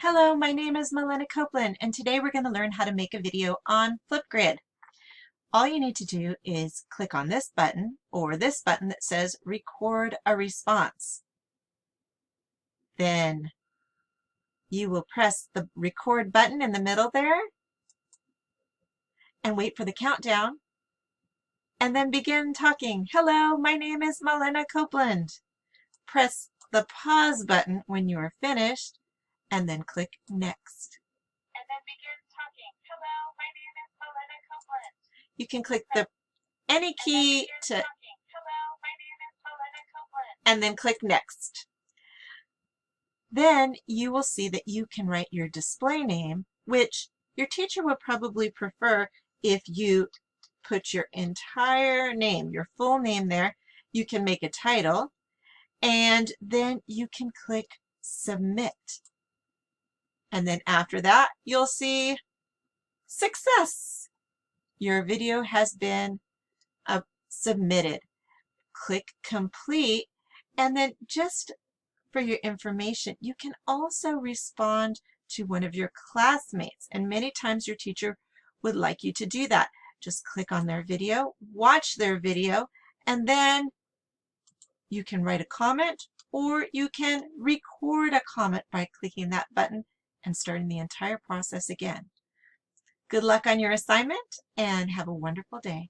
Hello, my name is Melina Copeland, and today we're going to learn how to make a video on Flipgrid. All you need to do is click on this button or this button that says Record a Response. Then you will press the record button in the middle there and wait for the countdown and then begin talking. Hello, my name is Melina Copeland. Press the pause button when you are finished and then click Next. And then begin talking. Hello, my name is Melina Copeland. You can click any key to and then click Next. Then you will see that you can write your display name, which your teacher would probably prefer if you put your entire name, your full name there. You can make a title, and then you can click Submit. And then after that, you'll see Success. Your video has been submitted. Click Complete, and then just for your information, you can also respond to one of your classmates, and many times your teacher would like you to do that. Just click on their video, watch their video, and then you can write a comment or you can record a comment by clicking that button and starting the entire process again. Good luck on your assignment and have a wonderful day.